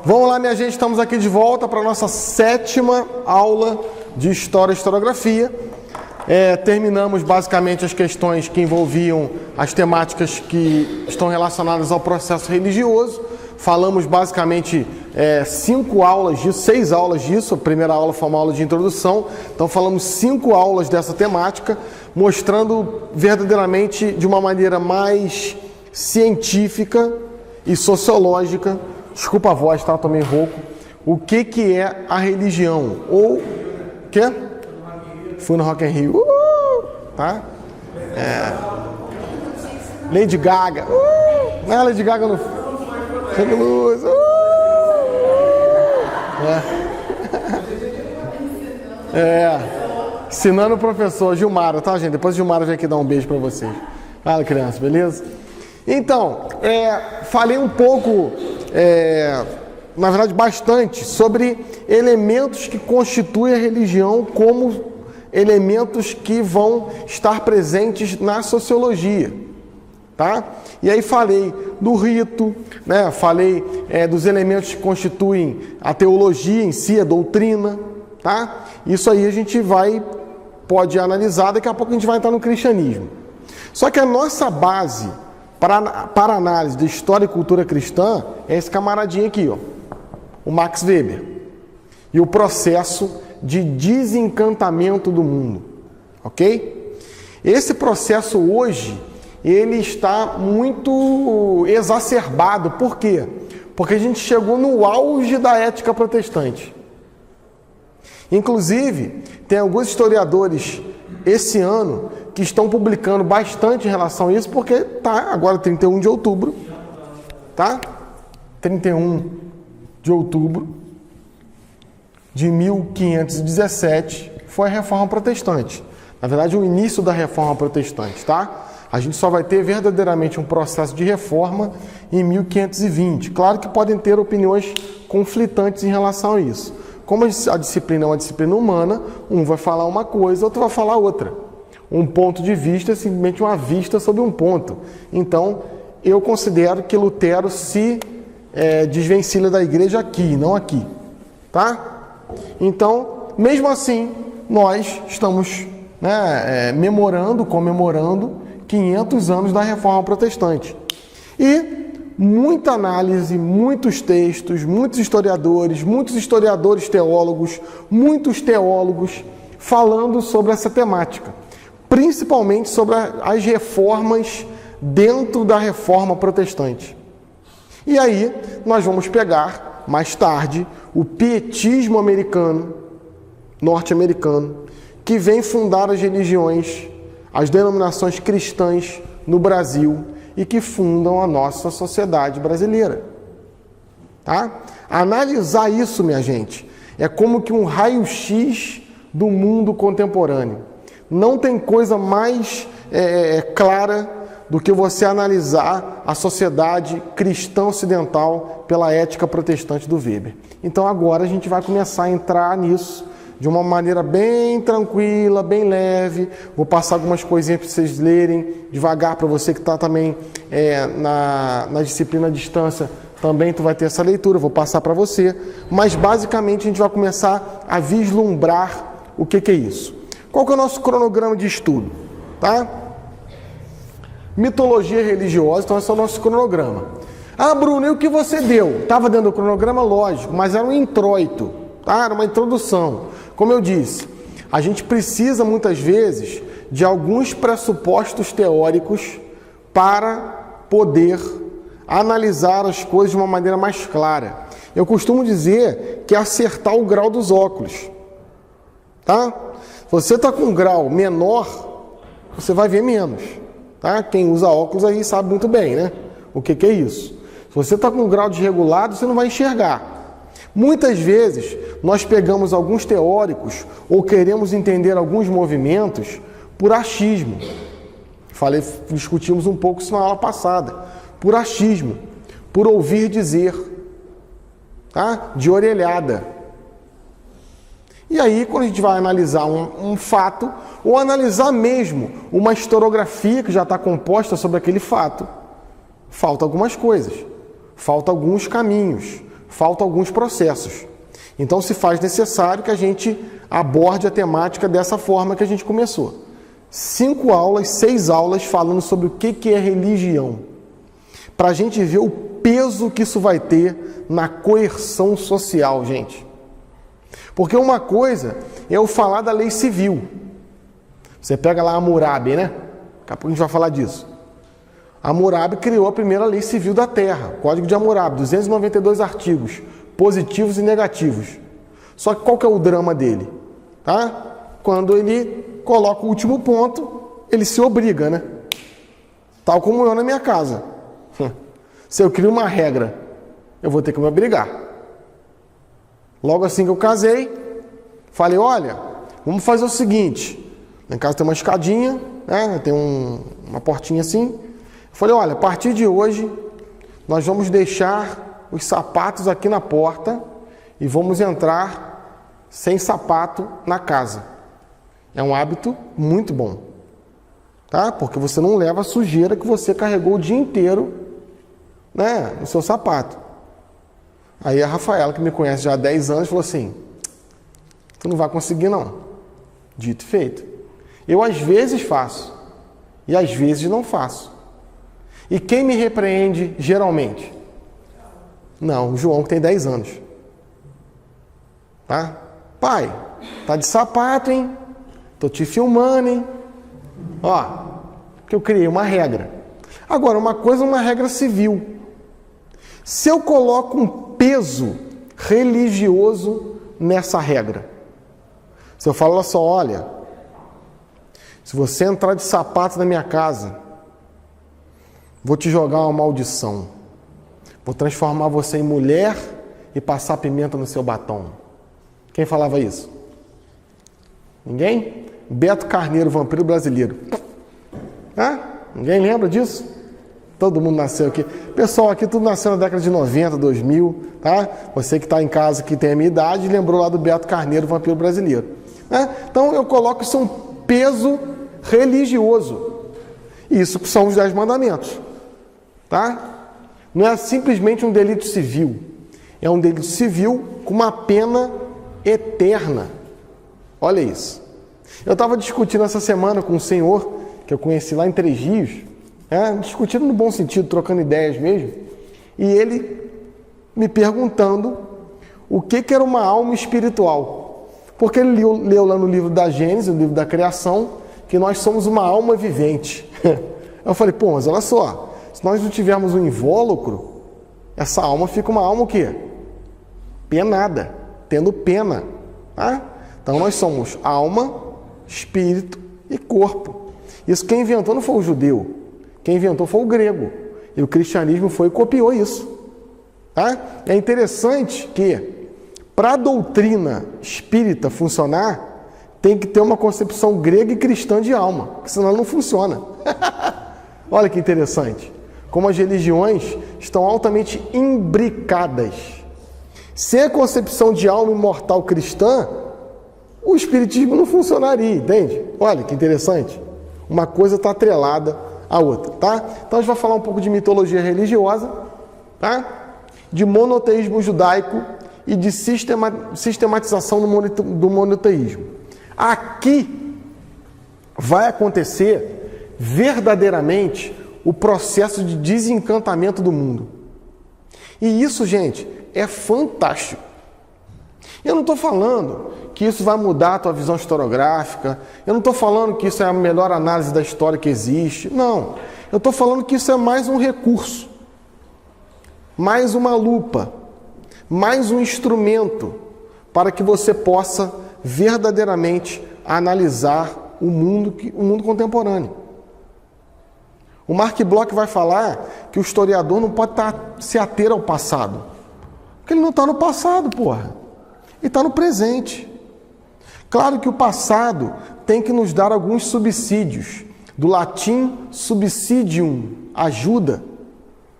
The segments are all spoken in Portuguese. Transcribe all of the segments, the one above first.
Vamos lá, minha gente, estamos aqui de volta para a nossa 7ª aula de História e Historiografia. Terminamos basicamente as questões que envolviam as temáticas que estão relacionadas ao processo religioso. Falamos basicamente 5 aulas disso, 6 aulas disso. A primeira aula foi uma aula de introdução, então falamos 5 aulas dessa temática, mostrando verdadeiramente de uma maneira mais científica e sociológica, desculpa a voz, tá? Tomei rouco, o que é a religião, ou quê? Fui no Rock in Rio, tá? Lady Gaga, não é Lady Gaga no Sangue Luz, ensinando o professor Gilmara, tá, gente? Depois o Gilmara vem aqui dar um beijo pra vocês. Fala, criança, beleza? Então, falei um pouco, na verdade bastante, sobre elementos que constituem a religião como elementos que vão estar presentes na sociologia, tá? E aí falei do rito, né? Falei dos elementos que constituem a teologia em si, a doutrina, tá? Isso aí a gente pode analisar, daqui a pouco a gente vai entrar no cristianismo. Só que a nossa base para análise de história e cultura cristã é esse camaradinho aqui, ó, o Max Weber, e o processo de desencantamento do mundo, ok? Esse processo hoje, ele está muito exacerbado. Por quê? Porque a gente chegou no auge da ética protestante. Inclusive, tem alguns historiadores esse ano que estão publicando bastante em relação a isso, porque tá agora 31 de outubro, tá? 31 de outubro de 1517 foi a Reforma Protestante. Na verdade, o início da Reforma Protestante, tá? A gente só vai ter verdadeiramente um processo de reforma em 1520. Claro que podem ter opiniões conflitantes em relação a isso. Como a disciplina é uma disciplina humana, um vai falar uma coisa, outro vai falar outra. Um ponto de vista é simplesmente uma vista sobre um ponto. Então, eu considero que Lutero se desvencilha da igreja aqui, não aqui. Tá? Então, mesmo assim, nós estamos comemorando 500 anos da Reforma Protestante. E muita análise, muitos textos, muitos historiadores teólogos, muitos teólogos falando sobre essa temática, principalmente sobre as reformas dentro da Reforma Protestante. E aí nós vamos pegar, mais tarde, o pietismo norte-americano, que vem fundar as religiões, as denominações cristãs no Brasil e que fundam a nossa sociedade brasileira. Tá? Analisar isso, minha gente, é como que um raio-x do mundo contemporâneo. Não tem coisa mais clara do que você analisar a sociedade cristã ocidental pela ética protestante do Weber. Então agora a gente vai começar a entrar nisso de uma maneira bem tranquila, bem leve. Vou passar algumas coisinhas para vocês lerem devagar, para você que está também na disciplina à distância, também tu vai ter essa leitura, vou passar para você. Mas basicamente a gente vai começar a vislumbrar o que é isso. Qual que é o nosso cronograma de estudo? Tá? Mitologia religiosa, então esse é o nosso cronograma. Ah, Bruno, e o que você deu? Estava dentro do cronograma, lógico, mas era um introito, tá? Era uma introdução. Como eu disse, a gente precisa muitas vezes de alguns pressupostos teóricos para poder analisar as coisas de uma maneira mais clara. Eu costumo dizer que é acertar o grau dos óculos, tá? Se você está com um grau menor, você vai ver menos, tá? Quem usa óculos aí sabe muito bem, né? O que é isso? Se você está com um grau desregulado, você não vai enxergar. Muitas vezes, nós pegamos alguns teóricos ou queremos entender alguns movimentos por achismo. Discutimos um pouco isso na aula passada. Por achismo, por ouvir dizer, tá? De orelhada. E aí, quando a gente vai analisar um fato, ou analisar mesmo uma historiografia que já está composta sobre aquele fato, falta algumas coisas, falta alguns caminhos, faltam alguns processos. Então se faz necessário que a gente aborde a temática dessa forma que a gente começou. 5 aulas, 6 aulas falando sobre o que é religião. Para a gente ver o peso que isso vai ter na coerção social, gente. Porque uma coisa é eu falar da lei civil. Você pega lá Hammurabi, né? Daqui a pouco a gente vai falar disso. Hammurabi criou a primeira lei civil da Terra, Código de Hammurabi, 292 artigos, positivos e negativos. Só que qual que é o drama dele? Tá? Quando ele coloca o último ponto, ele se obriga, né? Tal como eu na minha casa. Se eu crio uma regra, eu vou ter que me obrigar. Logo assim que eu casei, falei, olha, vamos fazer o seguinte. Lá em casa tem uma escadinha, né? Tem uma portinha assim. Eu falei, olha, a partir de hoje, nós vamos deixar os sapatos aqui na porta e vamos entrar sem sapato na casa. É um hábito muito bom, tá? Porque você não leva a sujeira que você carregou o dia inteiro, né, no seu sapato. Aí a Rafaela, que me conhece já há 10 anos, falou assim, tu não vai conseguir não. Dito e feito. Eu às vezes faço e às vezes não faço. E quem me repreende geralmente? Não, o João que tem 10 anos. Tá? Pai, tá de sapato, hein? Tô te filmando, hein? Ó, que eu criei uma regra. Agora, uma coisa é uma regra civil. Se eu coloco um peso religioso nessa regra, se eu falo só, olha, se você entrar de sapato na minha casa, vou te jogar uma maldição. Vou transformar você em mulher e passar pimenta no seu batom. Quem falava isso? Ninguém? Beto Carneiro, vampiro brasileiro. Ninguém lembra disso? Todo mundo nasceu aqui. Pessoal, aqui tudo nasceu na década de 90, 2000, tá? Você que está em casa, que tem a minha idade, lembrou lá do Beto Carneiro, vampiro brasileiro. Então eu coloco isso um peso religioso. Isso são os 10 mandamentos, tá? Não é simplesmente um delito civil. É um delito civil com uma pena eterna. Olha isso. Eu estava discutindo essa semana com um senhor que eu conheci lá em Três Rios, discutindo no bom sentido, trocando ideias mesmo, e ele me perguntando o que era uma alma espiritual. Porque ele leu lá no livro da Gênesis, no livro da criação, que nós somos uma alma vivente. Eu falei, pô, mas olha só, se nós não tivermos um invólucro, essa alma fica uma alma o quê? Penada, tendo pena. Tá? Então nós somos alma, espírito e corpo. Isso quem inventou não foi o judeu, quem inventou foi o grego. E o cristianismo foi e copiou isso. Tá? É interessante que, para a doutrina espírita funcionar, tem que ter uma concepção grega e cristã de alma, porque senão ela não funciona. Olha que interessante. Como as religiões estão altamente imbricadas. Sem a concepção de alma imortal cristã, o espiritismo não funcionaria, entende? Olha que interessante. Uma coisa está atrelada à outra, tá? Então a gente vai falar um pouco de mitologia religiosa, tá? De monoteísmo judaico e de sistematização do monoteísmo. Aqui vai acontecer verdadeiramente o processo de desencantamento do mundo. E isso, gente, é fantástico. Eu não estou falando que isso vai mudar a tua visão historiográfica, eu não estou falando que isso é a melhor análise da história que existe, não. Eu estou falando que isso é mais um recurso, mais uma lupa, mais um instrumento para que você possa verdadeiramente analisar o mundo contemporâneo. O Mark Bloch vai falar que o historiador não pode se ater ao passado, porque ele não está no passado, porra. Ele está no presente. Claro que o passado tem que nos dar alguns subsídios. Do latim subsidium, ajuda,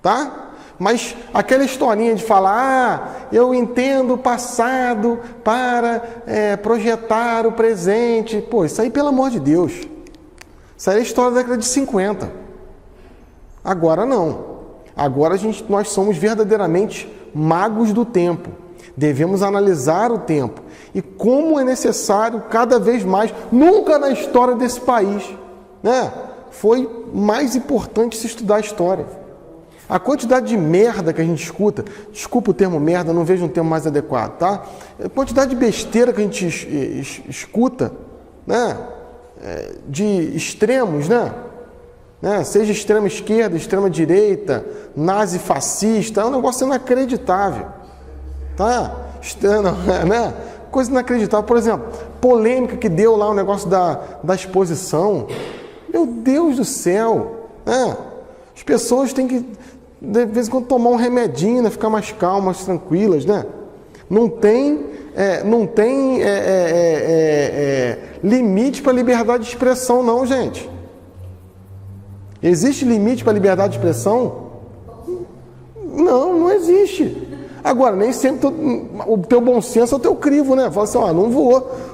tá? Mas aquela historinha de falar, eu entendo o passado para projetar o presente. Pô, isso aí, pelo amor de Deus. Isso aí é a história da década de 50. Agora não. Agora nós somos verdadeiramente magos do tempo. Devemos analisar o tempo e como é necessário cada vez mais. Nunca na história desse país, né, foi mais importante se estudar a história. A quantidade de merda que a gente escuta, desculpa o termo merda, não vejo um termo mais adequado, tá? A quantidade de besteira que a gente escuta, né, de extremos, né? Seja extrema esquerda, extrema direita, nazi fascista, é um negócio inacreditável, tá? Né? Coisa inacreditável. Por exemplo, polêmica que deu lá o negócio da exposição. Meu Deus do céu, né? As pessoas têm que, de vez em quando, tomar um remedinho, né? Ficar mais calmas, tranquilas, né? Não tem limite para a liberdade de expressão, não, gente. Existe limite para a liberdade de expressão? Não, não existe. Agora, nem sempre o teu bom senso é o teu crivo, né? Fala assim,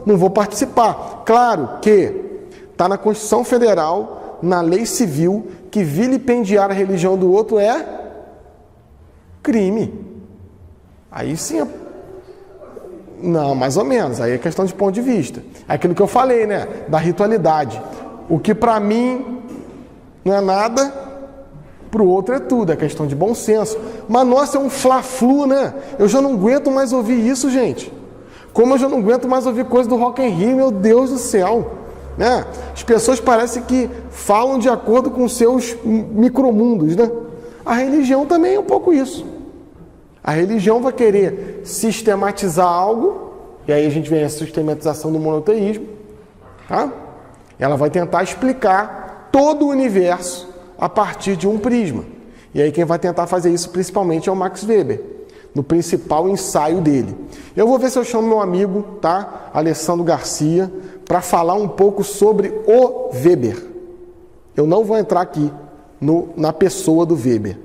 não vou participar. Claro que está na Constituição Federal, na lei civil, que vilipendiar a religião do outro é crime. Aí sim Não, mais ou menos. Aí é questão de ponto de vista. É aquilo que eu falei, né? Da ritualidade. O que para mim não é nada, para o outro é tudo. É questão de bom senso. Mas, nossa, é um fla-flu, né? Eu já não aguento mais ouvir isso, gente. Como eu já não aguento mais ouvir coisa do Rock in Rio, meu Deus do céu. Né? As pessoas parecem que falam de acordo com seus micromundos, né? A religião também é um pouco isso. A religião vai querer sistematizar algo, e aí a gente vê a sistematização do monoteísmo, tá? Ela vai tentar explicar todo o universo a partir de um prisma. E aí quem vai tentar fazer isso principalmente é o Max Weber, no principal ensaio dele. Eu vou ver se eu chamo meu amigo, tá? Alessandro Garcia, para falar um pouco sobre o Weber. Eu não vou entrar aqui na pessoa do Weber.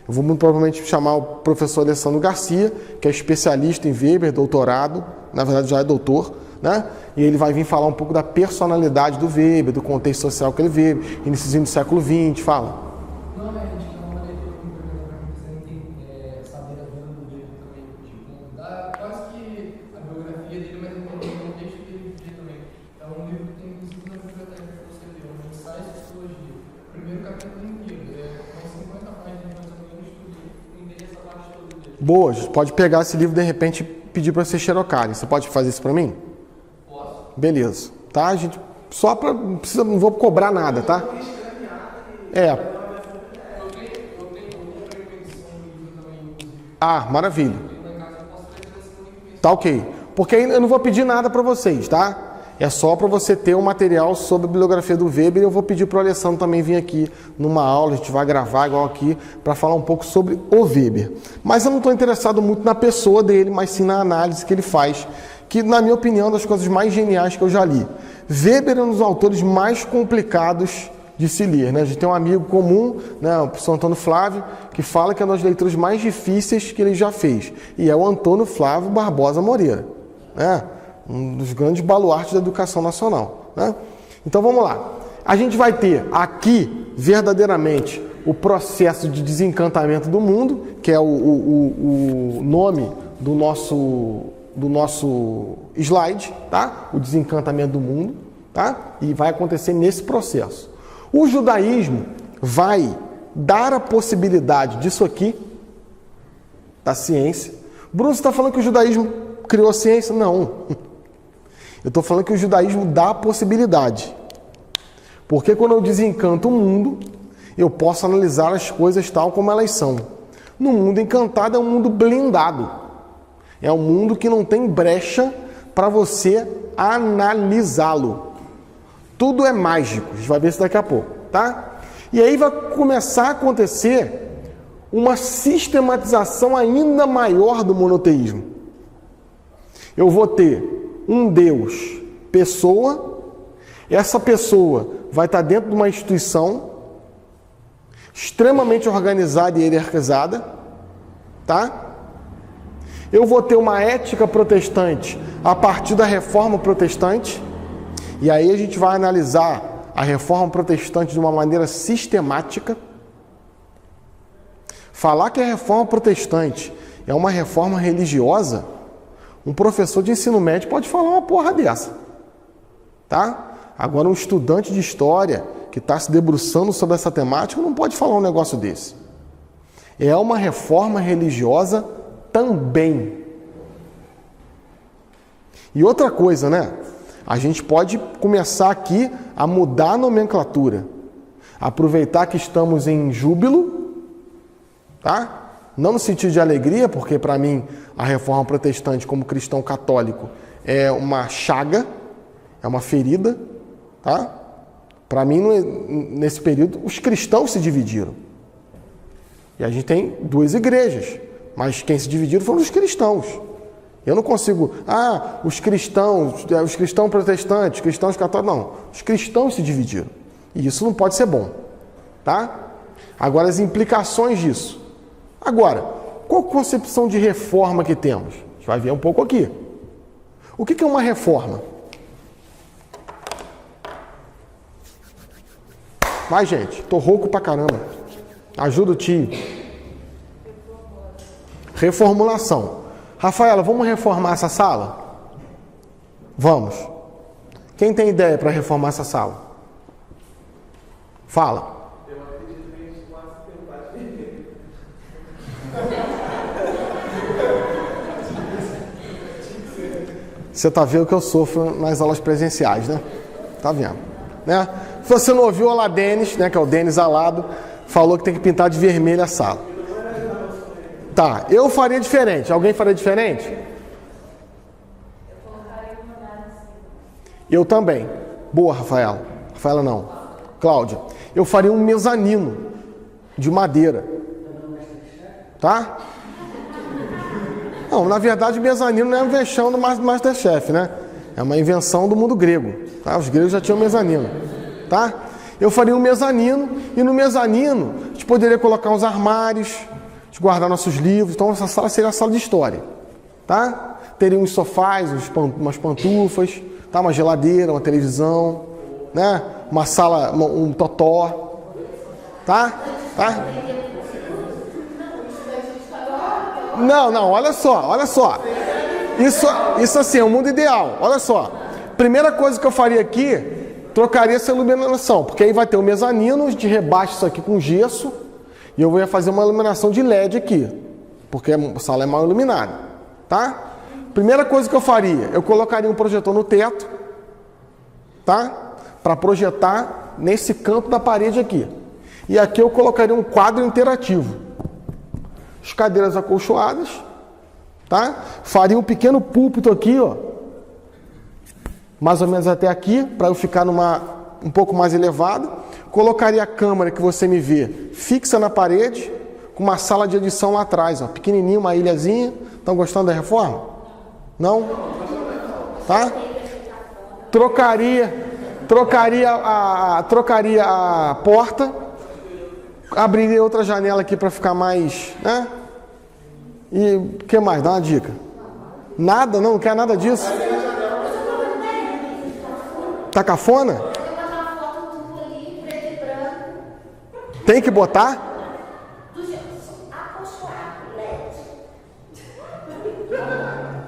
Eu vou muito provavelmente chamar o professor Alessandro Garcia, que é especialista em Weber, doutorado, na verdade já é doutor, né? E ele vai vir falar um pouco da personalidade do Weber, do contexto social que ele vive, iníciozinho do século XX, fala. Não, a gente dá uma leitura para você saber a vida do Weber também, tipo, dá quase que a biografia dele, mas entender o contexto que ele vivia também. É um livro que tem inclusive na biblioteca que você leu, um ensaio de sociologia. O primeiro capítulo inteiro, com 50 páginas mais ou menos, entender essa parte toda dele. Boa, a gente pode pegar esse livro de repente e pedir para vocês xerocarem. Você pode fazer isso para mim? Posso. Beleza. Tá, a gente só para não vou cobrar nada, tá? Ah, maravilha. Tá ok. Porque aí eu não vou pedir nada para vocês, tá? É só para você ter um material sobre a bibliografia do Weber. Eu vou pedir para o Alessandro também vir aqui numa aula, a gente vai gravar igual aqui, para falar um pouco sobre o Weber. Mas eu não estou interessado muito na pessoa dele, mas sim na análise que ele faz, que, na minha opinião, é uma das coisas mais geniais que eu já li. Weber é um dos autores mais complicados de se ler, né? A gente tem um amigo comum, né, o professor Antônio Flávio, que fala que é uma das leituras mais difíceis que ele já fez. E é o Antônio Flávio Barbosa Moreira, né? Um dos grandes baluartes da educação nacional, né? Então vamos lá. A gente vai ter aqui, verdadeiramente, o processo de desencantamento do mundo, que é o nome do nosso slide, tá? O desencantamento do mundo, tá? E vai acontecer nesse processo. O judaísmo vai dar a possibilidade disso aqui, da ciência. Bruno, você está falando que o judaísmo criou a ciência? Não. Eu estou falando que o judaísmo dá a possibilidade. Porque quando eu desencanto o mundo, eu posso analisar as coisas tal como elas são. No mundo encantado é um mundo blindado. É um mundo que não tem brecha para você analisá-lo. Tudo é mágico. A gente vai ver isso daqui a pouco, tá? E aí vai começar a acontecer uma sistematização ainda maior do monoteísmo. Eu vou ter um Deus, pessoa, essa pessoa vai estar dentro de uma instituição extremamente organizada e hierarquizada, tá? Eu vou ter uma ética protestante a partir da reforma protestante, e aí a gente vai analisar a reforma protestante de uma maneira sistemática. Falar que a reforma protestante é uma reforma religiosa, um professor de ensino médio pode falar uma porra dessa. Tá? Agora, um estudante de história que está se debruçando sobre essa temática não pode falar um negócio desse. É uma reforma religiosa também. E outra coisa, né? A gente pode começar aqui a mudar a nomenclatura. Aproveitar que estamos em júbilo, tá? Não no sentido de alegria, porque para mim a reforma protestante, como cristão católico, é uma chaga, é uma ferida, tá? Para mim, nesse período, os cristãos se dividiram. E a gente tem duas igrejas, mas quem se dividiram foram os cristãos. Eu não consigo, os cristãos protestantes, cristãos católicos, não. Os cristãos se dividiram. E isso não pode ser bom, tá? Agora, as implicações disso. Agora, qual concepção de reforma que temos? A gente vai ver um pouco aqui. O que é uma reforma? Vai, gente, tô rouco pra caramba. Ajuda o tio. Reformulação. Rafaela, vamos reformar essa sala? Vamos. Quem tem ideia para reformar essa sala? Fala. Eu acredito que a gente possa tentar de Você tá vendo que eu sofro nas aulas presenciais, né? Tá vendo? Né? Se você não ouviu, olha lá, Denis, né, que é o Denis Alado, falou que tem que pintar de vermelho a sala. Tá, eu faria diferente. Alguém faria diferente? Eu também. Boa, Rafaela. Rafaela não. Cláudia. Eu faria um mezanino de madeira. Tá? Não, na verdade, mezanino não é uma invenção do Masterchef, né? É uma invenção do mundo grego. Tá? Os gregos já tinham mezanino. Tá? Eu faria um mezanino, e no mezanino a gente poderia colocar uns armários, de guardar nossos livros. Então essa sala seria a sala de história. Tá? Teria uns sofás, umas pantufas, tá? Uma geladeira, uma televisão, né? Uma sala, um totó. Tá? Tá? Não, olha só. Isso assim, é o mundo ideal. Olha só. Primeira coisa que eu faria aqui, trocaria essa iluminação, porque aí vai ter o mezanino, a gente rebaixa isso aqui com gesso, e eu vou fazer uma iluminação de LED aqui, porque a sala é mal iluminada, tá? Primeira coisa que eu faria, eu colocaria um projetor no teto, tá? Para projetar nesse canto da parede aqui. E aqui eu colocaria um quadro interativo. As cadeiras acolchoadas, tá? Faria um pequeno púlpito aqui, ó, mais ou menos até aqui, para eu ficar um pouco mais elevado. Colocaria a câmera que você me vê fixa na parede, com uma sala de edição lá atrás, ó, pequenininho, uma ilhazinha. Estão gostando da reforma? Não? Tá? Trocaria a porta, abriria outra janela aqui para ficar mais, né? E o que mais? Dá uma dica. Nada? Não quer nada disso? Tá cafona? Tem que botar?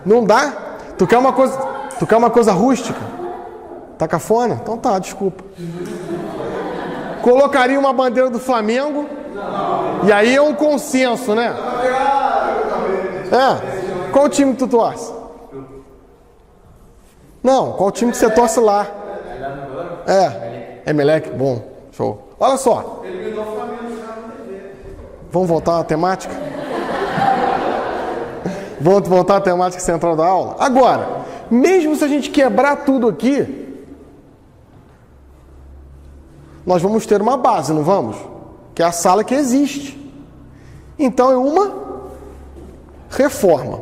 Não dá? Tu quer uma coisa rústica? Tá cafona? Então tá, desculpa. Colocaria uma bandeira do Flamengo. E aí é um consenso, né? Qual time que tu torce? Não, qual time que você torce lá? Emelec, bom, show. Olha só. Vamos voltar à temática? Vamos voltar à temática central da aula? Agora, mesmo se a gente quebrar tudo aqui, nós vamos ter uma base, não vamos? Que é a sala que existe. Então é uma reforma.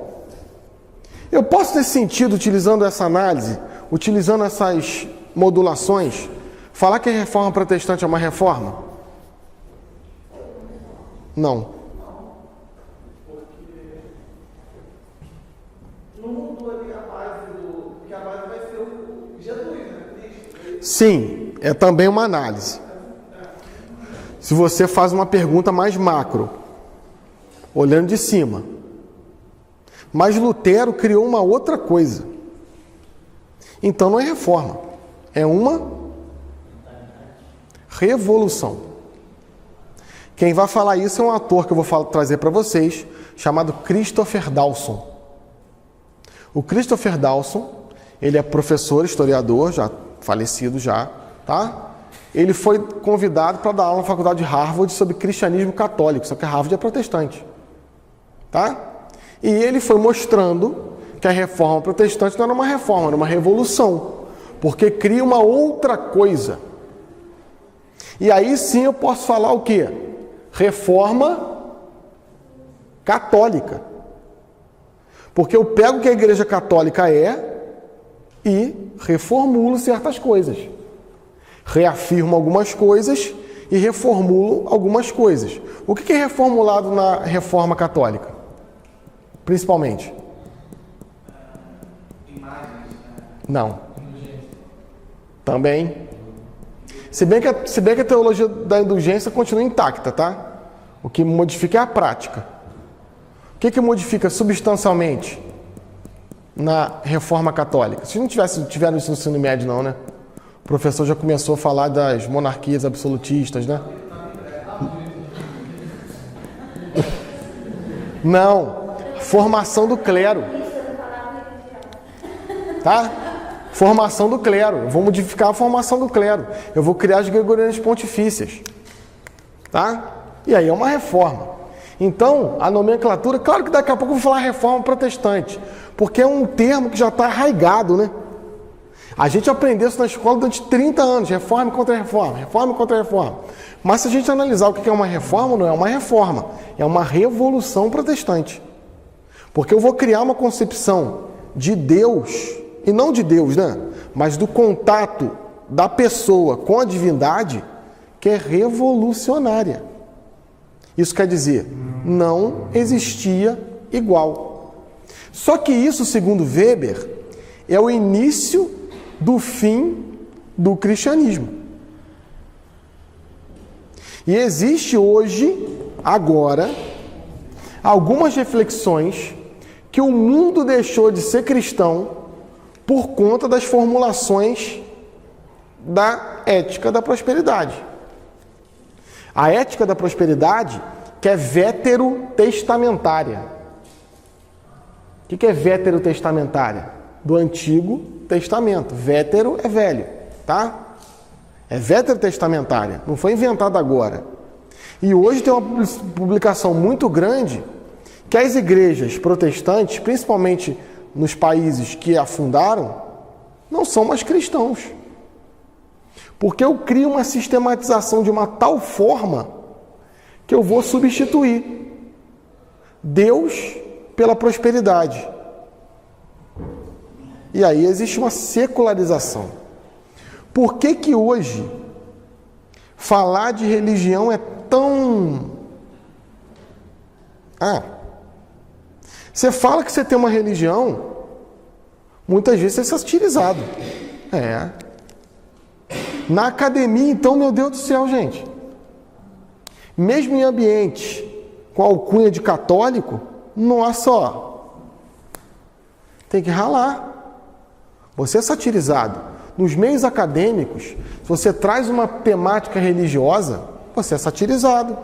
Eu posso, nesse sentido, utilizando essa análise, utilizando essas modulações, falar que a reforma protestante é uma reforma? Não. Não mudou ali a base porque a base vai ser o Jesus, né? Sim, é também uma análise. Se você faz uma pergunta mais macro, olhando de cima, Mas Lutero criou uma outra coisa. Então não é reforma, é uma revolução. Quem vai falar isso é um ator que eu vou trazer para vocês, chamado Christopher Dawson. O Christopher Dawson, ele é professor, historiador, já falecido já, tá? Ele foi convidado para dar aula na faculdade de Harvard sobre cristianismo católico, só que Harvard é protestante, tá? E ele foi mostrando que a reforma protestante não era uma reforma, era uma revolução, porque cria uma outra coisa. E aí sim eu posso falar o quê? Reforma católica. Porque eu pego o que a Igreja Católica é e reformulo certas coisas. Reafirmo algumas coisas e reformulo algumas coisas. O que é reformulado na Reforma Católica? Principalmente? Não. Também. Se bem que a teologia da indulgência continua intacta, tá? O que modifica é a prática. O que modifica substancialmente na Reforma Católica? Se não tiveram isso no ensino médio, não, né? O professor já começou a falar das monarquias absolutistas, né? Não. Formação do clero. Tá? Formação do clero. Eu vou modificar a formação do clero. Eu vou criar as gregorianas pontifícias. Tá? E aí é uma reforma. Então, a nomenclatura, claro que daqui a pouco eu vou falar reforma protestante, porque é um termo que já está arraigado, né? A gente aprendeu isso na escola durante 30 anos, reforma contra reforma, reforma contra reforma. Mas se a gente analisar o que é uma reforma, não é uma reforma, é uma revolução protestante. Porque eu vou criar uma concepção de Deus, e não de Deus, né? Mas do contato da pessoa com a divindade, que é revolucionária. Isso quer dizer, não existia igual. Só que isso, segundo Weber, é o início do fim do cristianismo. E existe hoje, agora, algumas reflexões que o mundo deixou de ser cristão por conta das formulações da ética da prosperidade. A ética da prosperidade, que é veterotestamentária. O que é veterotestamentária? Do Antigo Testamento. Vétero é velho, tá? É veterotestamentária, não foi inventada agora. E hoje tem uma publicação muito grande que as igrejas protestantes, principalmente nos países que afundaram, não são mais cristãos. Porque eu crio uma sistematização de uma tal forma que eu vou substituir Deus pela prosperidade. E aí existe uma secularização. Por que hoje falar de religião é tão... você fala que você tem uma religião, muitas vezes você é satirizado. Na academia, então, meu Deus do céu, gente. Mesmo em ambiente com alcunha de católico, nossa, ó, tem que ralar. Você é satirizado. Nos meios acadêmicos, se você traz uma temática religiosa, você é satirizado.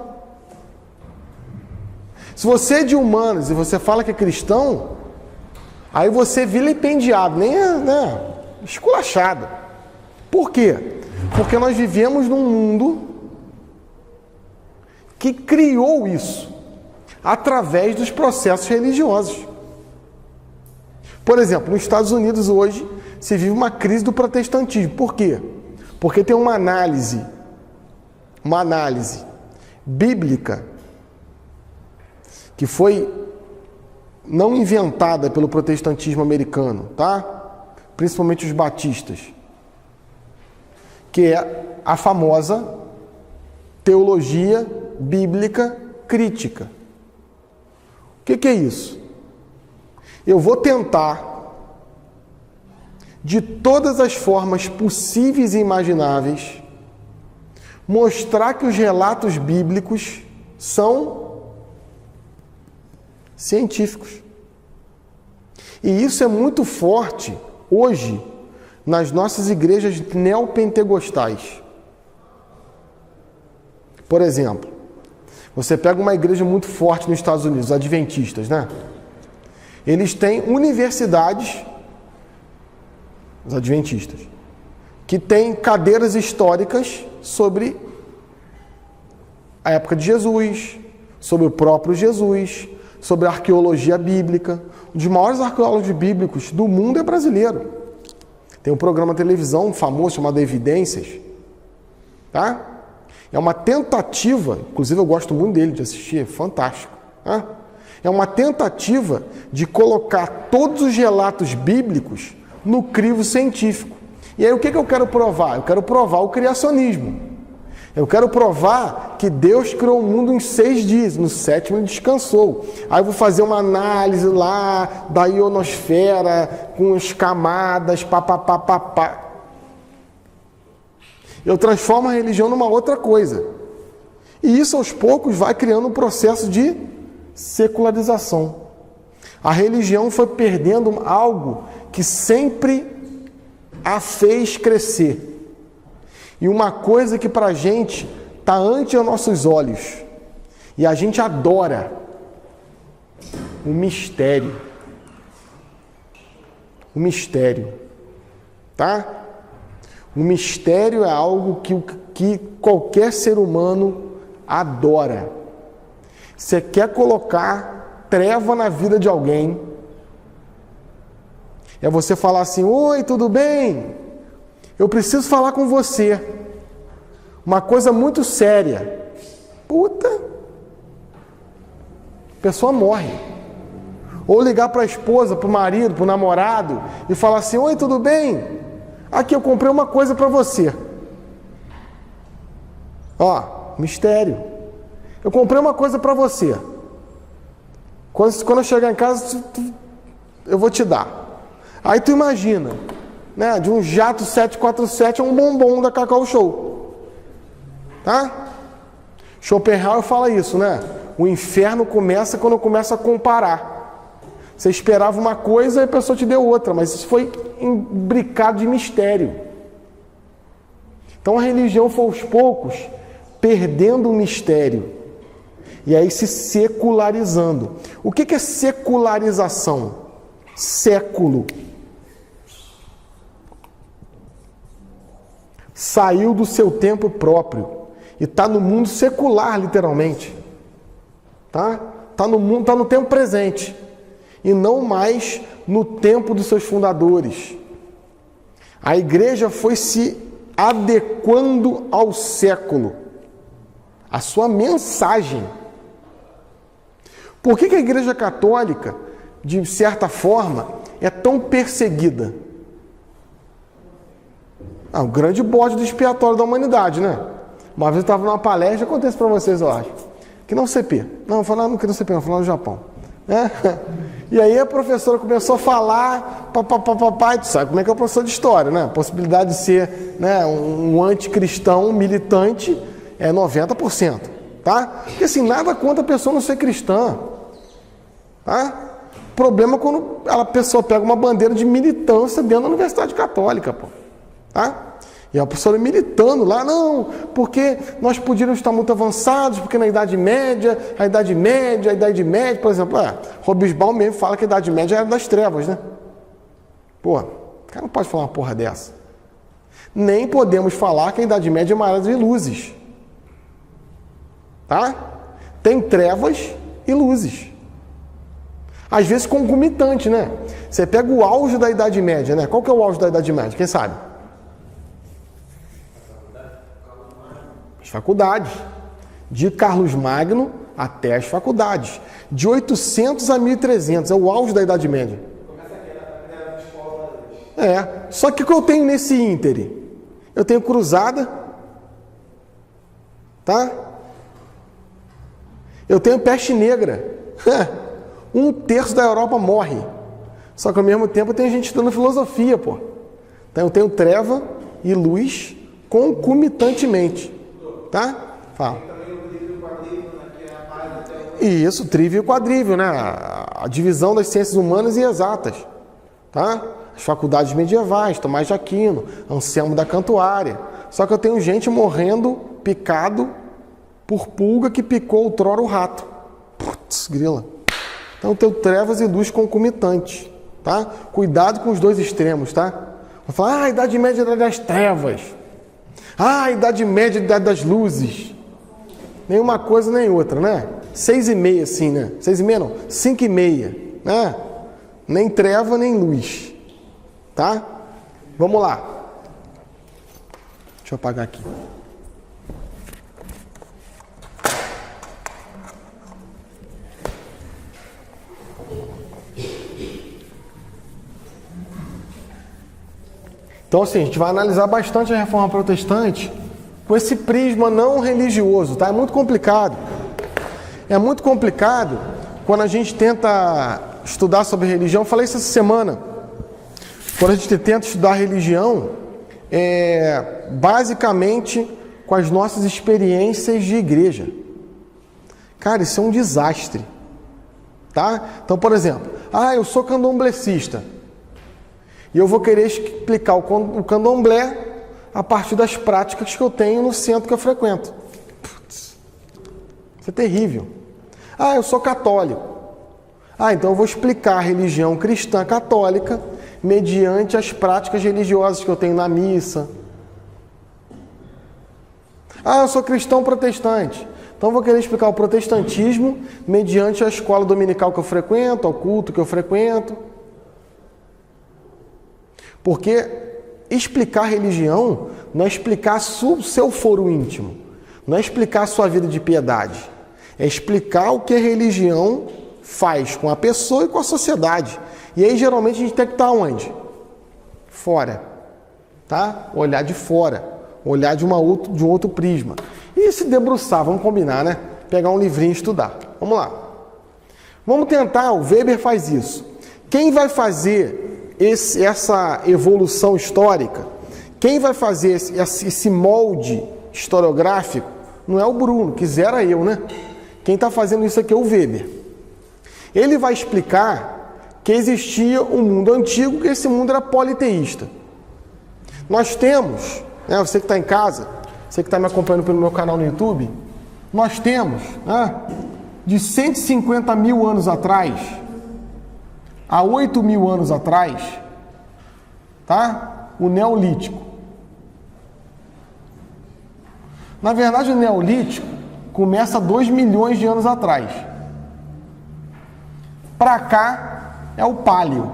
Se você é de humanas e você fala que é cristão, aí você é vilipendiado, nem é, né, esculachado. Por quê? Porque nós vivemos num mundo que criou isso através dos processos religiosos. Por exemplo, nos Estados Unidos hoje se vive uma crise do protestantismo. Por quê? Porque tem uma análise bíblica que foi não inventada pelo protestantismo americano, tá? Principalmente os batistas, que é a famosa teologia bíblica crítica. O que é isso? Eu vou tentar, de todas as formas possíveis e imagináveis, mostrar que os relatos bíblicos são científicos. E isso é muito forte hoje nas nossas igrejas neopentecostais. Por exemplo, você pega uma igreja muito forte nos Estados Unidos, os adventistas, né? Eles têm universidades, os adventistas, que têm cadeiras históricas sobre a época de Jesus, sobre o próprio Jesus, sobre a arqueologia bíblica. Um dos maiores arqueólogos bíblicos do mundo é brasileiro. Tem um programa de televisão famoso chamado Evidências. Tá? É uma tentativa, inclusive eu gosto muito dele de assistir, é fantástico. Tá? É uma tentativa de colocar todos os relatos bíblicos no crivo científico. E aí o que eu quero provar? Eu quero provar o criacionismo. Eu quero provar que Deus criou o mundo em 6 dias, no 7º ele descansou. Aí eu vou fazer uma análise lá da ionosfera, com as camadas, papapá. Eu transformo a religião numa outra coisa. E isso aos poucos vai criando um processo de secularização. A religião foi perdendo algo que sempre a fez crescer. E uma coisa que pra gente está ante os nossos olhos, e a gente adora, o mistério. O mistério. Tá? O mistério é algo que qualquer ser humano adora. Você quer colocar treva na vida de alguém, é você falar assim: oi, tudo bem? Eu preciso falar com você. Uma coisa muito séria. Puta! A pessoa morre. Ou ligar para a esposa, para o marido, para o namorado e falar assim: oi, tudo bem? Aqui eu comprei uma coisa para você. Ó, mistério. Eu comprei uma coisa para você. Quando eu chegar em casa, eu vou te dar. Aí tu imagina, né, de um jato 747 a um bombom da Cacau Show. Tá? Schopenhauer fala isso, né? O inferno começa quando começa a comparar. Você esperava uma coisa e a pessoa te deu outra, mas isso foi imbricado de mistério. Então a religião foi aos poucos perdendo o mistério e aí se secularizando. O que é secularização? Século. Saiu do seu tempo próprio e está no mundo secular, literalmente. Tá? Tá no mundo, tá no tempo presente e não mais no tempo dos seus fundadores. A igreja foi se adequando ao século, a sua mensagem. Por que a igreja católica, de certa forma, é tão perseguida? O grande bode do expiatório da humanidade, né? Uma vez eu estava numa palestra, acontece para vocês, eu acho. Que não CP. Não, não queria CP, não, vou falar no Japão. E aí a professora começou a falar, papai, tu sabe como é que é o professor de história, né? A possibilidade de ser, né, um anticristão militante é 90%, tá? Porque assim, nada contra a pessoa não ser cristã, tá? O problema é quando a pessoa pega uma bandeira de militância dentro da Universidade Católica, pô. Tá? E a professora militando lá, não, porque nós podíamos estar muito avançados, porque na Idade Média, por exemplo, Hobsbawm mesmo fala que a Idade Média era das trevas, né? Pô, o cara não pode falar uma porra dessa. Nem podemos falar que a Idade Média é uma era de luzes. Tá? Tem trevas e luzes. Às vezes concomitante, né? Você pega o auge da Idade Média, né? Qual que é o auge da Idade Média? Quem sabe? As faculdades. De Carlos Magno até as faculdades. De 800 a 1300. É o auge da Idade Média. Só que o que eu tenho nesse íntere? Eu tenho cruzada. Tá? Eu tenho peste negra. 1/3 da Europa morre. Só que ao mesmo tempo tem gente estudando filosofia, pô. Então eu tenho treva e luz concomitantemente. Tá? Fala. Isso, trívio e quadrívio, né? A divisão das ciências humanas e exatas. tá? As faculdades medievais, Tomás de Aquino, Anselmo da Cantuária. Só que eu tenho gente morrendo picado por pulga que picou outrora o rato. Putz, grila. Então eu tenho trevas e luz concomitante, tá? Cuidado com os dois extremos, tá? Vai falar, a Idade Média é a idade das trevas. A Idade Média é a idade das luzes. Nenhuma coisa nem outra, né? 6:30 assim, né? 6:30 não, 5:30, né? Nem treva, nem luz. Tá? Vamos lá. Deixa eu apagar aqui. Então, assim, a gente vai analisar bastante a Reforma Protestante com esse prisma não religioso, tá? É muito complicado. É muito complicado quando a gente tenta estudar sobre religião. Eu falei isso essa semana. Quando a gente tenta estudar religião, basicamente com as nossas experiências de igreja. Cara, isso é um desastre. Tá? Então, por exemplo, eu sou candomblecista. E eu vou querer explicar o candomblé a partir das práticas que eu tenho no centro que eu frequento. Putz, isso é terrível. Eu sou católico. Então eu vou explicar a religião cristã católica mediante as práticas religiosas que eu tenho na missa. Eu sou cristão protestante. Então eu vou querer explicar o protestantismo mediante a escola dominical que eu frequento, ao culto que eu frequento. Porque explicar religião não é explicar o seu foro íntimo, não é explicar a sua vida de piedade, é explicar o que a religião faz com a pessoa e com a sociedade. E aí geralmente a gente tem que estar onde? Fora, tá? Olhar de fora, olhar de um outro prisma. E se debruçar, vamos combinar, né? Pegar um livrinho e estudar. Vamos lá. Vamos tentar, o Weber faz isso. Quem vai fazer essa evolução histórica, quem vai fazer esse molde historiográfico, não é o Bruno, quisera eu, né? Quem está fazendo isso aqui é o Weber. Ele vai explicar que existia um mundo antigo, que esse mundo era politeísta. Nós temos, né, você que está em casa, você que está me acompanhando pelo meu canal no YouTube, nós temos, de 150 mil anos atrás a 8 mil anos atrás, tá? O Neolítico. Na verdade, o Neolítico começa 2 milhões de anos atrás. Para cá é o Páleo.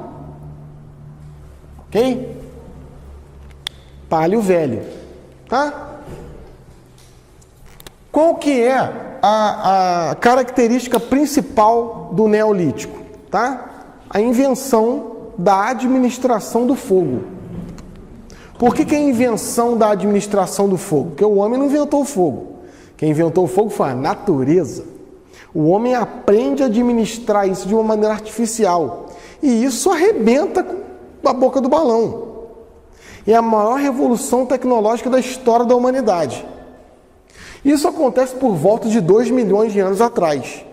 Ok? Páleo velho. Tá? Qual que é a característica principal do Neolítico? Tá? A invenção da administração do fogo. Por que é a invenção da administração do fogo? Porque o homem não inventou o fogo. Quem inventou o fogo foi a natureza. O homem aprende a administrar isso de uma maneira artificial. E isso arrebenta com a boca do balão. É a maior revolução tecnológica da história da humanidade. Isso acontece por volta de 2 milhões de anos atrás.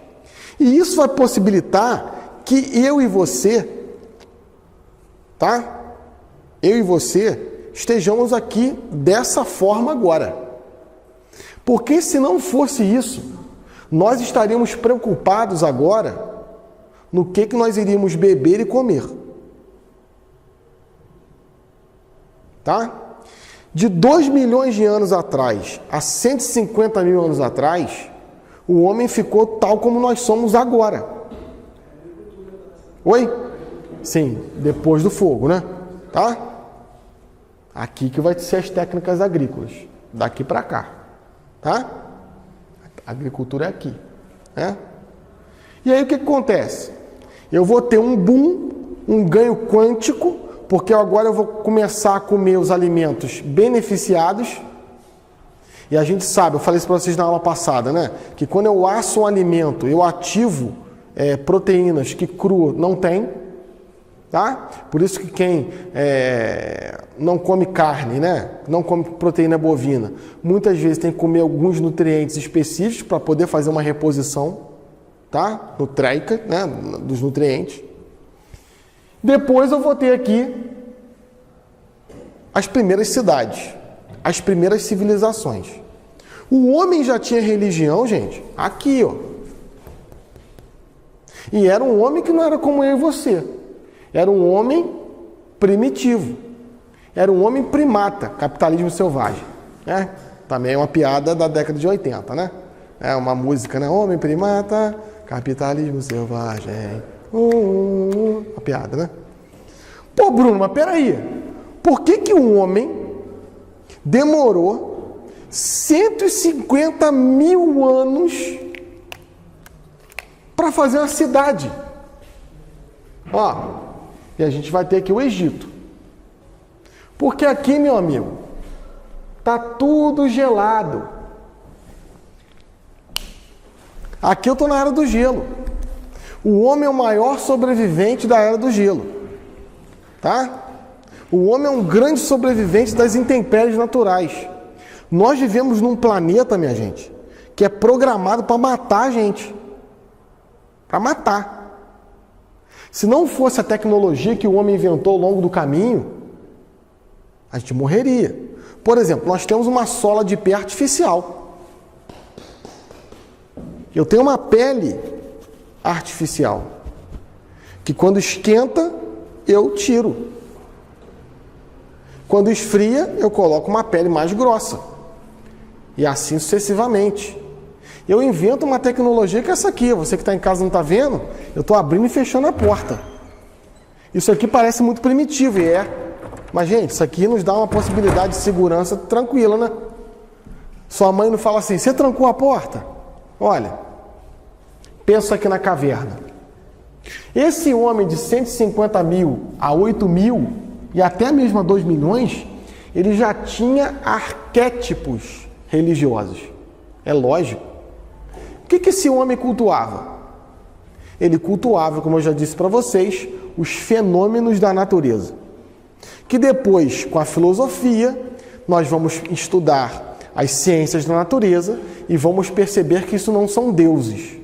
E isso vai possibilitar que eu e você, tá? Eu e você estejamos aqui dessa forma agora. Porque se não fosse isso, nós estaríamos preocupados agora no que nós iríamos beber e comer. Tá? De 2 milhões de anos atrás a 150 mil anos atrás, o homem ficou tal como nós somos agora. Oi? Sim, depois do fogo, né? Tá? Aqui que vai ser as técnicas agrícolas. Daqui para cá. Tá? A agricultura é aqui. Né? E aí o que acontece? Eu vou ter um boom, um ganho quântico, porque agora eu vou começar a comer os alimentos beneficiados. E a gente sabe, eu falei isso para vocês na aula passada, né? Que quando eu asso um alimento, eu ativo proteínas que cru não tem. Tá? Por isso que quem não come carne, né? Não come proteína bovina, muitas vezes tem que comer alguns nutrientes específicos para poder fazer uma reposição, tá? Nutreica, né? Dos nutrientes. Depois eu vou ter aqui as primeiras cidades, as primeiras civilizações. O homem já tinha religião, gente, aqui, ó. E era um homem que não era como eu e você. Era um homem primitivo. Era um homem primata, capitalismo selvagem. Né? Também é uma piada da década de 80, né? É uma música, né? Homem primata, capitalismo selvagem. Uma piada, né? Pô, Bruno, mas peraí. Por que um homem demorou 150 mil anos para fazer uma cidade? Ó, e a gente vai ter aqui o Egito. Porque aqui, meu amigo, tá tudo gelado. Aqui eu tô na Era do Gelo. O homem é o maior sobrevivente da Era do Gelo. Tá? O homem é um grande sobrevivente das intempéries naturais. Nós vivemos num planeta, minha gente, que é programado para matar a gente. Para matar. Se não fosse a tecnologia que o homem inventou ao longo do caminho, a gente morreria. Por exemplo, nós temos uma sola de pé artificial. Eu tenho uma pele artificial, que quando esquenta, eu tiro. Quando esfria, eu coloco uma pele mais grossa. E assim sucessivamente. Eu invento uma tecnologia que é essa aqui. Você que está em casa não está vendo, eu estou abrindo e fechando a porta. Isso aqui parece muito primitivo, e é. Mas, gente, isso aqui nos dá uma possibilidade de segurança tranquila, né? Sua mãe não fala assim, você trancou a porta? Olha, pensa aqui na caverna. Esse homem de 150 mil a 8 mil, e até mesmo a 2 milhões, ele já tinha arquétipos religiosos. É lógico. O que esse homem cultuava? Ele cultuava, como eu já disse para vocês, os fenômenos da natureza. Que depois, com a filosofia, nós vamos estudar as ciências da natureza e vamos perceber que isso não são deuses.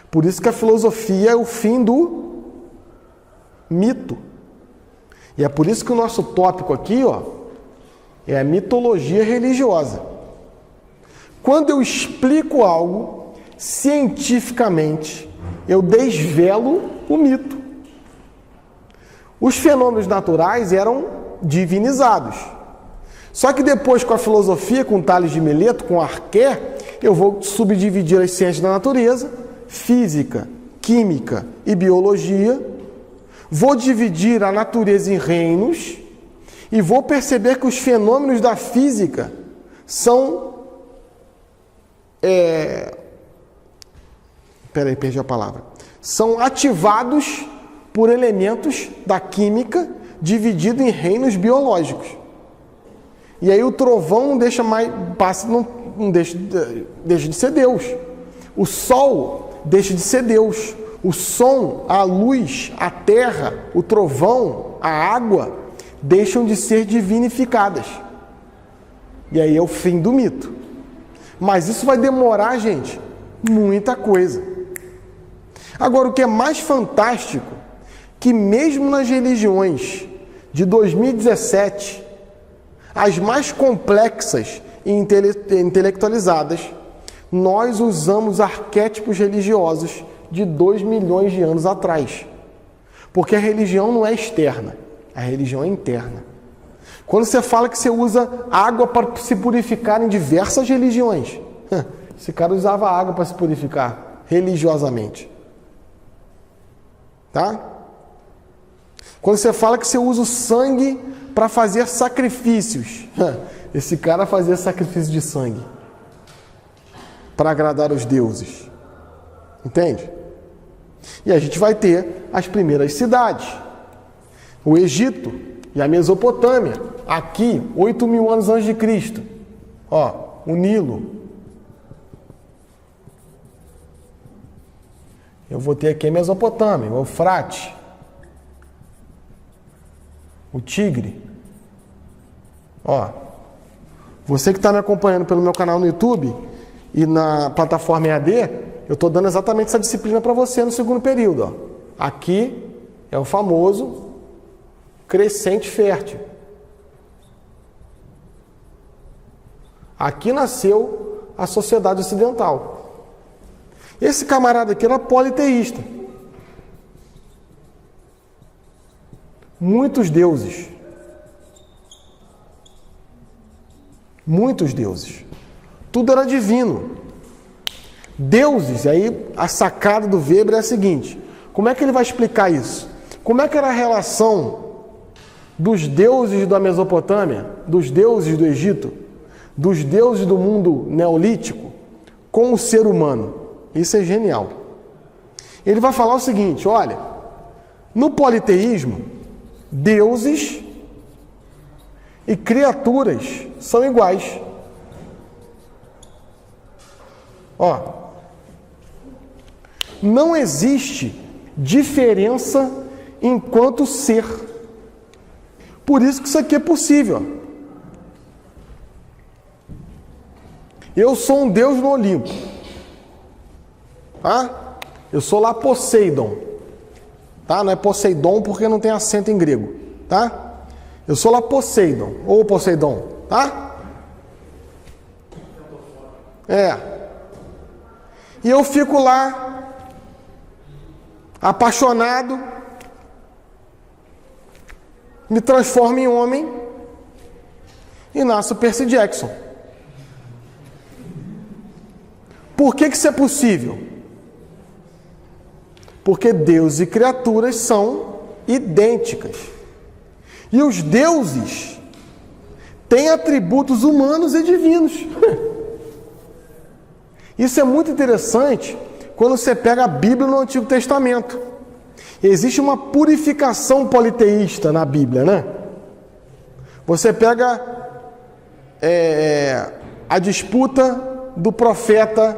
Por isso que a filosofia é o fim do mito. E é por isso que o nosso tópico aqui, ó, é a mitologia religiosa. Quando eu explico algo cientificamente, eu desvelo o mito. Os fenômenos naturais eram divinizados. Só que depois, com a filosofia, com Tales de Mileto, com Arqué, eu vou subdividir as ciências da natureza, física, química e biologia, vou dividir a natureza em reinos e vou perceber que os fenômenos da física são... perdi a palavra. São ativados por elementos da química dividido em reinos biológicos. E aí o trovão não deixa mais... não deixa de ser Deus. O sol deixa de ser Deus. O som, a luz, a terra, o trovão, a água deixam de ser divinificadas. E aí é o fim do mito. Mas isso vai demorar, gente, muita coisa. Agora, o que é mais fantástico, que mesmo nas religiões de 2017, as mais complexas e intelectualizadas, nós usamos arquétipos religiosos de 2 milhões de anos atrás. Porque a religião não é externa, a religião é interna. Quando você fala que você usa água para se purificar em diversas religiões, esse cara usava água para se purificar religiosamente. Tá? Quando você fala que você usa o sangue para fazer sacrifícios, esse cara fazia sacrifício de sangue para agradar os deuses. Entende? E a gente vai ter as primeiras cidades. O Egito e a Mesopotâmia. Aqui, 8 mil anos antes de Cristo. Ó, o Nilo. Eu vou ter aqui a Mesopotâmia, o Eufrates, o Tigre. Ó, você que está me acompanhando pelo meu canal no YouTube e na plataforma EAD, eu estou dando exatamente essa disciplina para você no segundo período. Ó. Aqui É o famoso crescente fértil. Aqui nasceu a sociedade ocidental. Esse camarada aqui era politeísta. Muitos deuses. Muitos deuses. Tudo era divino. Deuses, aí a sacada do Weber é a seguinte: como é que ele vai explicar isso? Como é que era a relação dos deuses da Mesopotâmia, dos deuses do Egito, dos deuses do mundo neolítico com o ser humano? Isso é genial. Ele vai falar o seguinte: olha, no politeísmo, deuses e criaturas são iguais. Ó, não existe diferença enquanto ser. Por isso que isso aqui é possível. Eu sou um deus no Olimpo. Tá? Eu sou lá Poseidon. Tá? Não é Poseidon porque não tem acento em grego. Tá? Eu sou lá Poseidon. Ou Poseidon. Tá? E eu fico lá apaixonado, me transformo em homem e nasce o Percy Jackson. Por que isso é possível? Porque Deus e criaturas são idênticas. E os deuses têm atributos humanos e divinos. Isso é muito interessante quando você pega a Bíblia no Antigo Testamento. Existe uma purificação politeísta na Bíblia, né? Você pega a disputa do profeta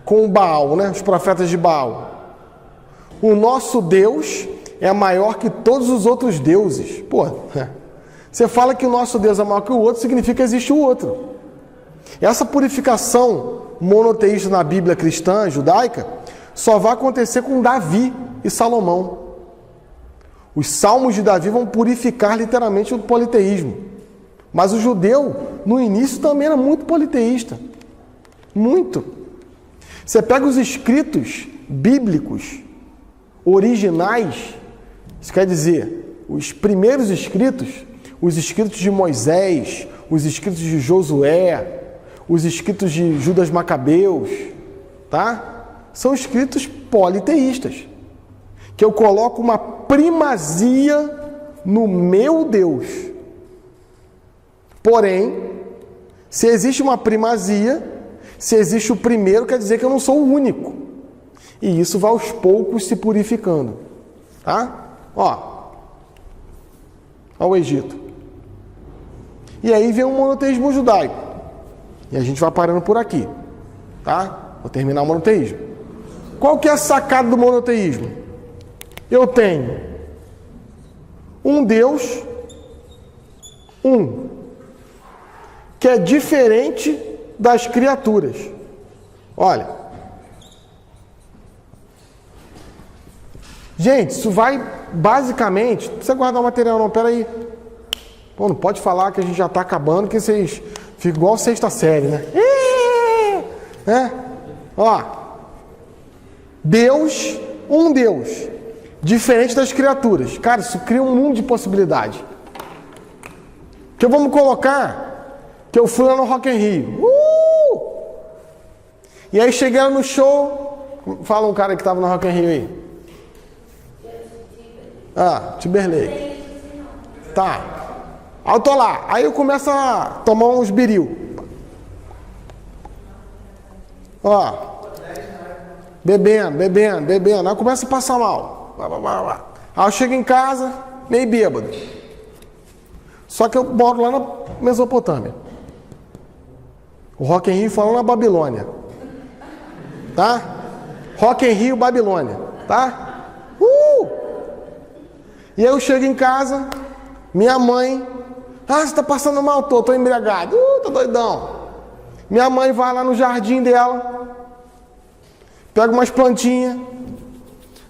com o Baal, né? Os profetas de Baal. O nosso Deus é maior que todos os outros deuses. Pô, você fala que o nosso Deus é maior que o outro, significa que existe o outro. Essa purificação monoteísta na Bíblia cristã, judaica, só vai acontecer com Davi e Salomão. Os salmos de Davi vão purificar literalmente o politeísmo. Mas o judeu, no início, também era muito politeísta. Muito. Você pega os escritos bíblicos originais, isso quer dizer, os primeiros escritos, os escritos de Moisés, os escritos de Josué, os escritos de Judas Macabeus, tá? São escritos politeístas, que eu coloco uma primazia no meu Deus. Porém, se existe uma primazia, se existe o primeiro, quer dizer que eu não sou o único. E isso vai aos poucos se purificando, tá? Ó o Egito. E aí vem o monoteísmo judaico. E a gente vai parando por aqui, tá? Vou terminar o monoteísmo. Qual que é a sacada do monoteísmo? Eu tenho um Deus, que é diferente das criaturas. Olha. Gente, isso vai basicamente... Não precisa guardar o material não, peraí. Pô, não pode falar que a gente já está acabando, que vocês ficam igual a sexta série, né? Ó, Deus, um Deus, diferente das criaturas. Cara, isso cria um mundo de possibilidade. Que vamos colocar que eu fui lá no Rock in Rio. E aí cheguei lá no show. Fala um cara que estava no Rock in Rio aí. Timberlake. Tá. Aí eu tô lá. Aí eu começo a tomar uns biril. Ó. Bebendo. Aí eu começo a passar mal. Aí eu chego em casa, meio bêbado. Só que eu moro lá na Mesopotâmia. O Rock in Rio foi lá na Babilônia. Tá? Rock in Rio, Babilônia. Tá? E aí eu chego em casa, minha mãe... você tá passando mal? Tô embriagado. Tô doidão. Minha mãe vai lá no jardim dela, pega umas plantinhas.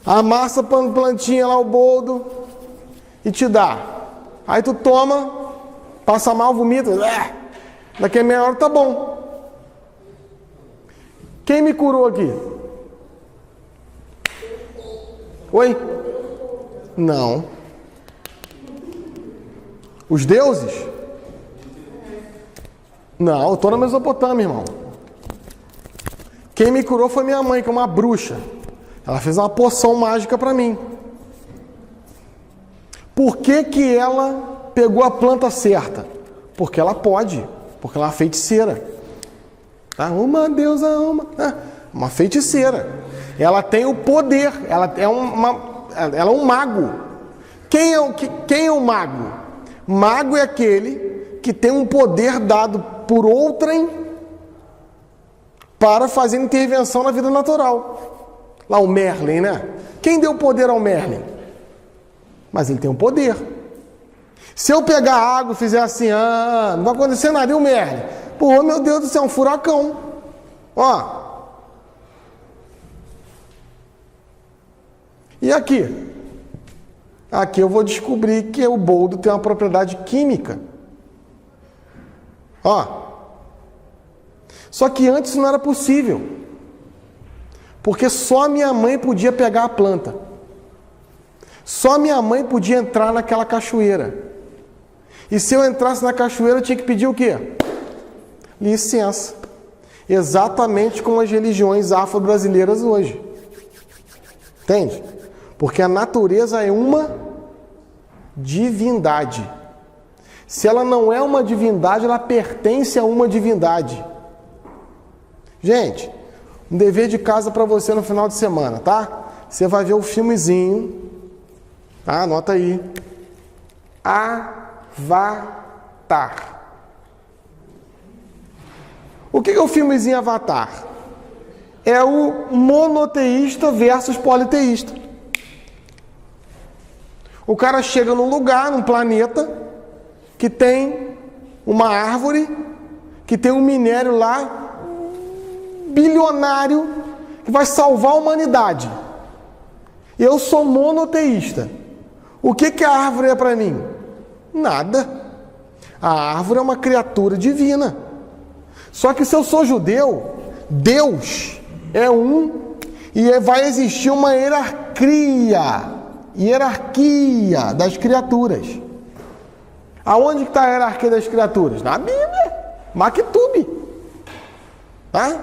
amassa plantinha lá, o boldo, e te dá. Aí tu toma, passa mal, vomita, daqui a meia hora tá bom. Quem me curou aqui? Oi? Não. Os deuses? Não, eu estou na Mesopotâmia, irmão. Quem me curou foi minha mãe, que é uma bruxa. Ela fez uma poção mágica para mim. Por que que ela pegou a planta certa? Porque ela pode. Porque ela é uma feiticeira. Tá? Uma deusa, uma feiticeira. Ela tem o poder. Ela é um mago. Quem é o mago? Mago é aquele que tem um poder dado por outrem para fazer intervenção na vida natural. Lá o Merlin, né? Quem deu poder ao Merlin? Mas ele tem um poder. Se eu pegar água e fizer assim, não vai acontecer nada, e o Merlin? Pô, meu Deus do céu, um furacão. Ó. E aqui? Aqui eu vou descobrir que o boldo tem uma propriedade química. Ó. Só que antes não era possível. Porque só minha mãe podia pegar a planta. Só minha mãe podia entrar naquela cachoeira. E se eu entrasse na cachoeira, eu tinha que pedir o quê? Licença. Exatamente como as religiões afro-brasileiras hoje. Entende? Porque a natureza é uma divindade. Se ela não é uma divindade, ela pertence a uma divindade. Gente, um dever de casa para você no final de semana, tá? Você vai ver o filmezinho, tá? Anota aí. Avatar. O que é o filmezinho Avatar? É o monoteísta versus politeísta. O cara chega num lugar, num planeta, que tem uma árvore, que tem um minério lá, bilionário, que vai salvar a humanidade. Eu sou monoteísta. O que a árvore é para mim? Nada. A árvore é uma criatura divina. Só que se eu sou judeu, Deus é um e vai existir uma hierarquia das criaturas. Aonde está a hierarquia das criaturas? Na Bíblia. Maktub. Tá?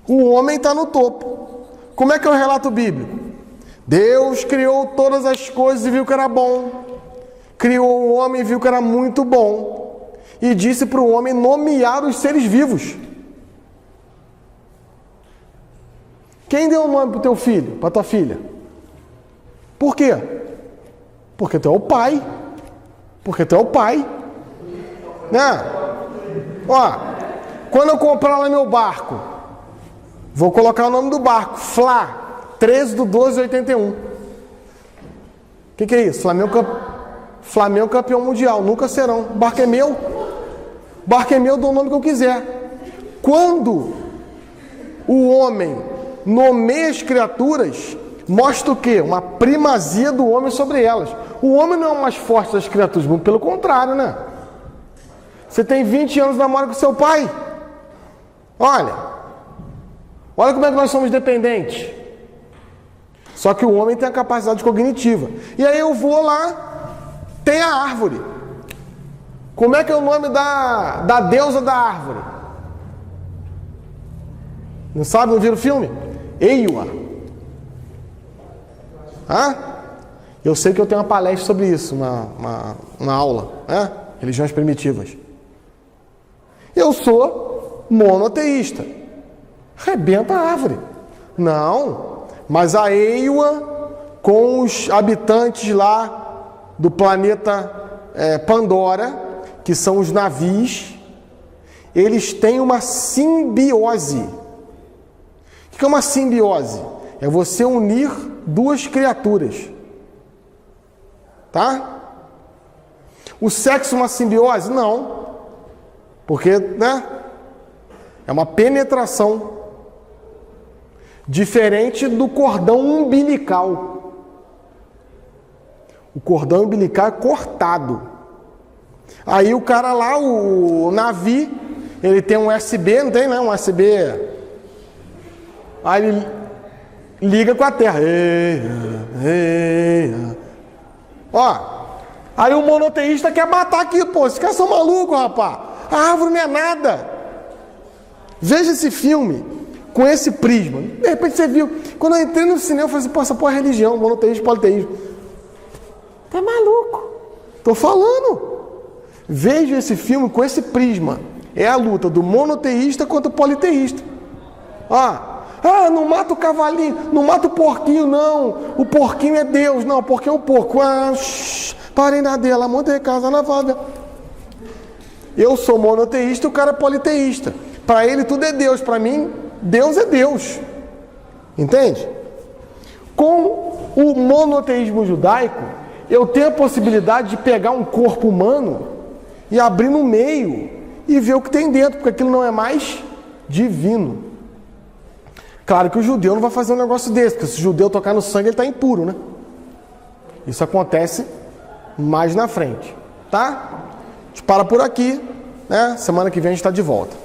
O homem está no topo. Como é que é o relato bíblico? Deus criou todas as coisas e viu que era bom. Criou o homem e viu que era muito bom. E disse para o homem nomear os seres vivos. Quem deu o nome para o teu filho, para tua filha? Por quê? Porque tu é o pai. Porque tu é o pai. Né? Ó, quando eu comprar lá meu barco, vou colocar o nome do barco, Flá, 13/12/81. O que é isso? Flamengo campeão mundial, nunca serão. O barco é meu. O barco é meu, dou o nome que eu quiser. Quando o homem nomeia as criaturas, mostra o quê? Uma primazia do homem sobre elas. O homem não é o mais forte das criaturas, pelo contrário, né? Você tem 20 anos de namoro com seu pai. Olha como é que nós somos dependentes. Só que o homem tem a capacidade cognitiva. E aí eu vou lá, tem a árvore. Como é que é o nome da deusa da árvore? Não sabe? Não viram o filme? Eiwa. Eu sei que eu tenho uma palestra sobre isso, uma aula, né? Religiões primitivas. Eu sou monoteísta. Rebenta a árvore. Não, mas a Eiwa, com os habitantes lá do planeta Pandora, que são os navios, eles têm uma simbiose. O que é uma simbiose? É você unir duas criaturas. Tá? O sexo é uma simbiose? Não. Porque, né? É uma penetração. Diferente do cordão umbilical. O cordão umbilical é cortado. Aí o cara lá, o Navi, ele tem um USB, não tem, né? Um USB. Aí ele liga com a terra. Ó, aí o monoteísta quer matar aquilo, pô. Esses caras são malucos, rapaz. A árvore não é nada. Veja esse filme com esse prisma. De repente você viu. Quando eu entrei no cinema, eu falei assim, pô, essa porra é religião, monoteísmo, politeísmo. Tá maluco? Tô falando. Veja esse filme com esse prisma. É a luta do monoteísta contra o politeísta. Não mata o cavalinho, não mata o porquinho, não. O porquinho é Deus. Não, o porquinho é um porco. Parem na dela, montei casa na vaga. Eu sou monoteísta e o cara é politeísta. Para ele tudo é Deus. Para mim, Deus é Deus. Entende? Com o monoteísmo judaico, eu tenho a possibilidade de pegar um corpo humano e abrir no meio e ver o que tem dentro, porque aquilo não é mais divino. Claro que o judeu não vai fazer um negócio desse, porque se o judeu tocar no sangue, ele está impuro, né? Isso acontece mais na frente, tá? A gente para por aqui, né? Semana que vem a gente está de volta.